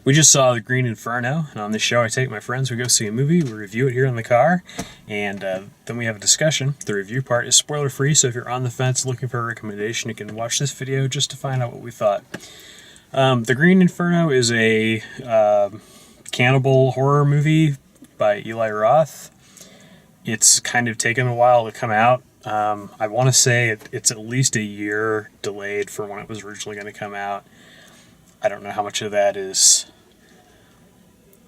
We just saw the Green Inferno, and on this show I take my friends, we go see a movie, we review it here in the car, and then we have a discussion. The review part is spoiler-free, so if you're on the fence looking for a recommendation, you can watch this video just to find out what we thought. The Green Inferno is a cannibal horror movie by Eli Roth. It's kind of taken a while to come out. I want to say it's at least a year delayed from when it was originally going to come out. I don't know how much of that is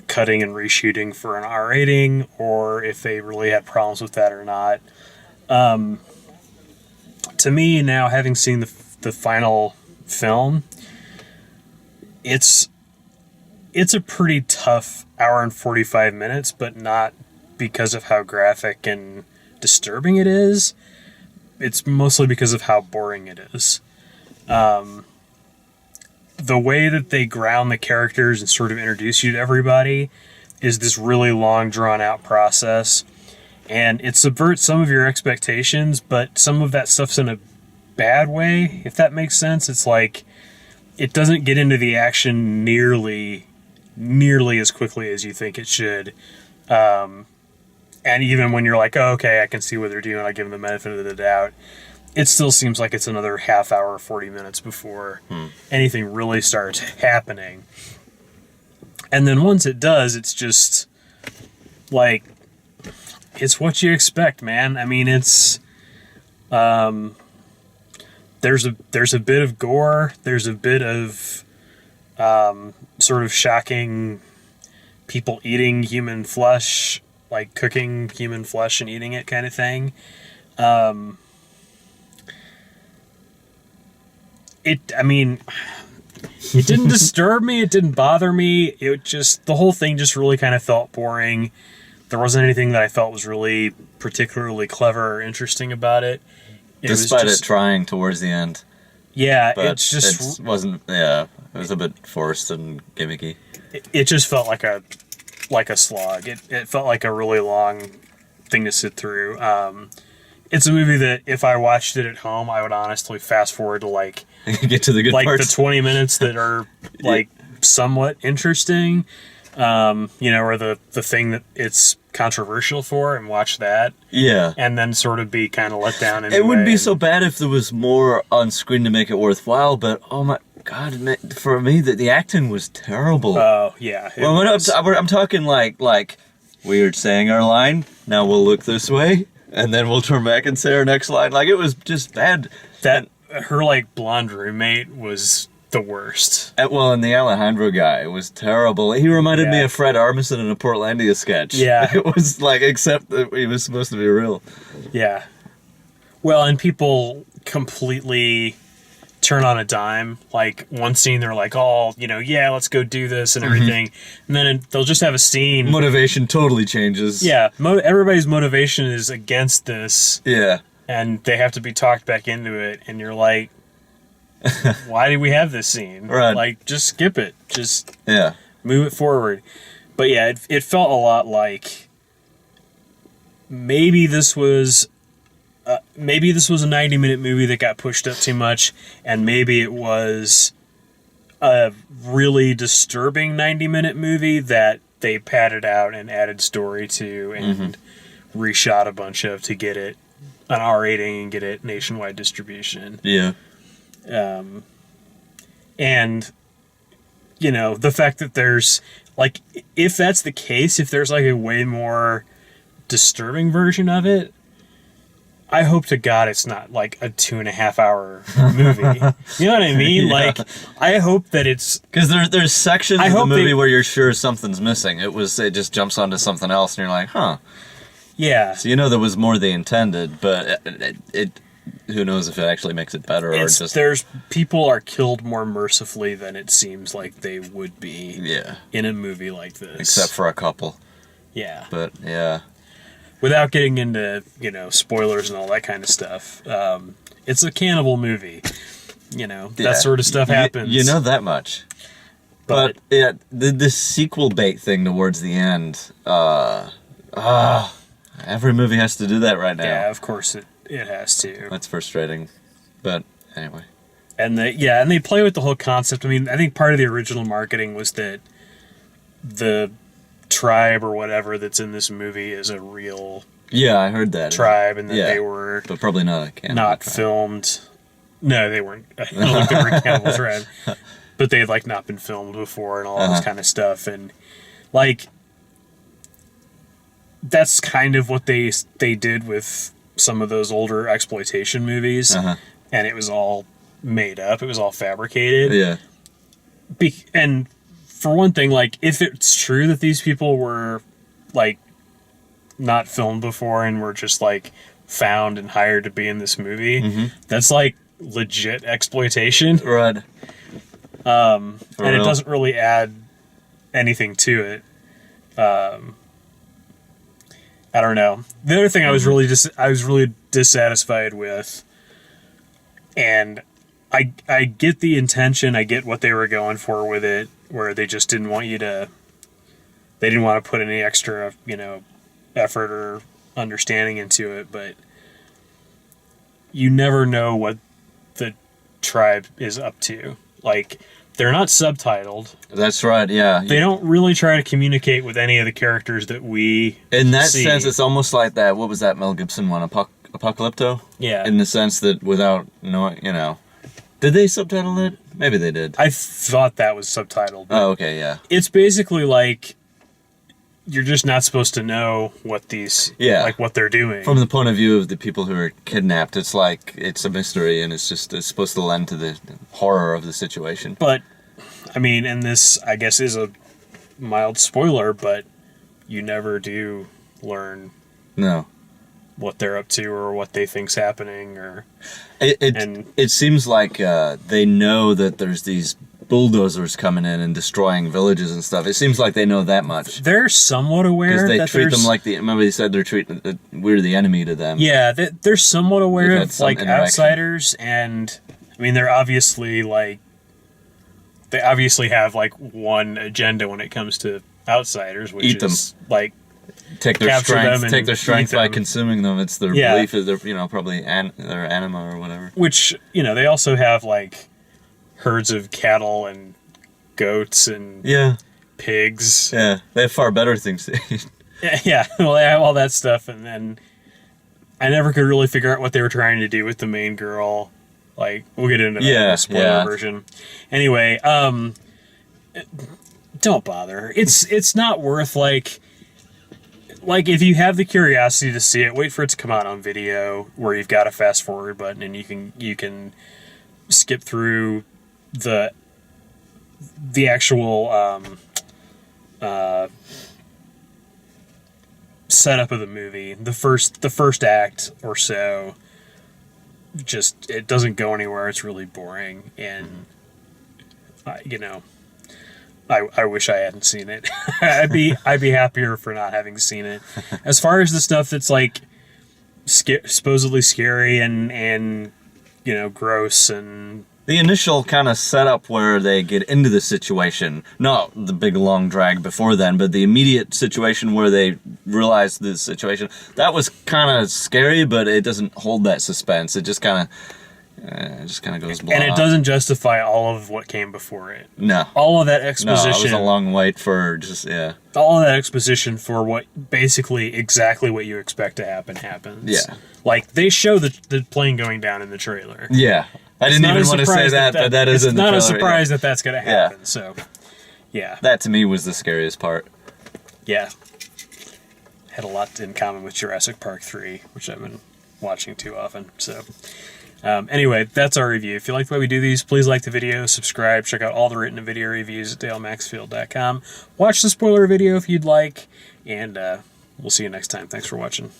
cutting and reshooting for an R rating, or if they really had problems with that or not. To me, now having seen the final film, it's a pretty tough hour and 45 minutes, but not because of how graphic and disturbing it is. It's mostly because of how boring it is. The way that they ground the characters and sort of introduce you to everybody is this really long, drawn-out process. And it subverts some of your expectations, but some of that stuff's in a bad way, if that makes sense. It's like, it doesn't get into the action nearly as quickly as you think it should. And even when you're like, oh, okay, I can see what they're doing, I give them the benefit of the doubt, it still seems like it's another half hour, 40 minutes before anything really starts happening. And then once it does, it's just like, it's what you expect, man. I mean, it's there's a bit of gore, there's a bit of sort of shocking people eating human flesh, like cooking human flesh and eating it kind of thing. It didn't disturb me. It didn't bother me. It just, the whole thing just really kind of felt boring. There wasn't anything that I felt was really particularly clever or interesting about it. Despite it trying towards the end. Yeah, but it's just... It wasn't, yeah, it was a bit forced and gimmicky. It just felt like a slog. It felt like a really long thing to sit through. It's a movie that if I watched it at home, I would honestly fast forward to like get to the good parts. The 20 minutes that are like somewhat interesting, or the thing that it's controversial for, and watch that. Yeah. And then sort of be kind of let down. It wouldn't be so bad if there was more on screen to make it worthwhile, but oh my God, for me, the acting was terrible. Oh, yeah. Well, I'm talking like weird saying our line, now we'll look this way, and then we'll turn back and say our next line. Like, it was just bad. Her, like, blonde roommate was the worst. And the Alejandro guy was terrible. He reminded me of Fred Armisen in a Portlandia sketch. Yeah. It was like, except that he was supposed to be real. Yeah. Well, and people completely turn on a dime. Like, one scene they're like, oh, yeah, let's go do this and everything. And then they'll just have a scene. Motivation totally changes. Yeah. Everybody's motivation is against this. Yeah. And they have to be talked back into it. And you're like, why do we have this scene? Right. Like, just skip it. Just move it forward. But yeah, it felt a lot like maybe this was a 90-minute movie that got pushed up too much, and maybe it was a really disturbing 90-minute movie that they padded out and added story to and reshot a bunch of to get it an R rating and get it nationwide distribution. Yeah. And the fact that there's like, if that's the case, if there's like a way more disturbing version of it, I hope to God it's not like a 2.5 hour movie. You know what I mean? Yeah. Like, I hope that it's, because there's sections of the movie where you're sure something's missing. It just jumps onto something else, and you're like, huh. Yeah. So there was more they intended, but it who knows if it actually makes it better or just... There's people are killed more mercifully than it seems like they would be in a movie like this. Except for a couple. Yeah. But, yeah. Without getting into, spoilers and all that kind of stuff, it's a cannibal movie. That sort of stuff happens. You know that much. But yeah, the sequel bait thing towards the end, every movie has to do that right now. Yeah, of course it has to. That's frustrating. But anyway. And they play with the whole concept. I mean, I think part of the original marketing was that the tribe or whatever that's in this movie is a real Yeah, I heard that. tribe, and that Yeah. they were But probably not a cannibal not tribe. filmed. No, they weren't. I don't think they were a cannibal tribe, but they had like not been filmed before and all this kind of stuff, and like that's kind of what they did with some of those older exploitation movies, and it was all made up. It was all fabricated. Yeah. And for one thing, like if it's true that these people were like not filmed before and were just like found and hired to be in this movie, that's like legit exploitation. Right. And real. it doesn't really add anything to it. I don't know. The other thing I was really dissatisfied with, and I get the intention, I get what they were going for with it, where they just didn't want to put any extra, effort or understanding into it, but you never know what the tribe is up to. Like, they're not subtitled. That's right, yeah. They don't really try to communicate with any of the characters that we In that see. sense, it's almost like that, what was that Mel Gibson one, Apocalypto? Yeah. In the sense that without knowing, Did they subtitle it? Maybe they did. I thought that was subtitled. Oh, okay, yeah. It's basically like you're just not supposed to know what what they're doing. From the point of view of the people who are kidnapped, it's like it's a mystery, and it's supposed to lend to the horror of the situation. But I mean, and this I guess is a mild spoiler, but you never do learn No. what they're up to or what they think's happening, or It seems like they know that there's these bulldozers coming in and destroying villages and stuff. It seems like they know that much. they're somewhat aware Because they that treat there's them like remember they said we're the enemy to them. Yeah, they're somewhat aware They've had of some like interaction. outsiders, and I mean they're obviously they obviously have like one agenda when it comes to outsiders, which Eat is like Take their capture them strength. and Take their strength eat by them. consuming them. It's their Yeah. belief is they're probably they're anima or whatever. which they also have like herds of cattle and goats and Yeah, pigs. yeah. They have far better things to eat. Yeah, well, they have all that stuff, and then I never could really figure out what they were trying to do with the main girl. Like, we'll get into that in the spoiler version. Anyway, don't bother. It's not worth like if you have the curiosity to see it, wait for it to come out on video where you've got a fast forward button and you can skip through the actual setup of the movie. The first act or so, just it doesn't go anywhere. It's really boring, and I wish I hadn't seen it. I'd be happier for not having seen it. As far as the stuff that's like supposedly scary and gross, and The initial kind of setup where they get into the situation, not the big long drag before then, but the immediate situation where they realize the situation, that was kind of scary, but it doesn't hold that suspense. It just kind of goes blah. and it doesn't justify all of what came before it. No. All of that No, exposition. it was a long wait for just, yeah. All of that exposition for what basically exactly what you expect to happen happens. Yeah. Like they show the plane going down in the trailer. Yeah. I didn't even want to say that, but that is in the trailer. It's not a surprise yeah. that that's going to happen. So, yeah. That to me was the scariest part. Yeah. Had a lot in common with Jurassic Park 3, which I've been watching too often. So, anyway, that's our review. If you like the way we do these, please like the video, subscribe, check out all the written video reviews at dalemaxfield.com. Watch the spoiler video if you'd like, and we'll see you next time. Thanks for watching.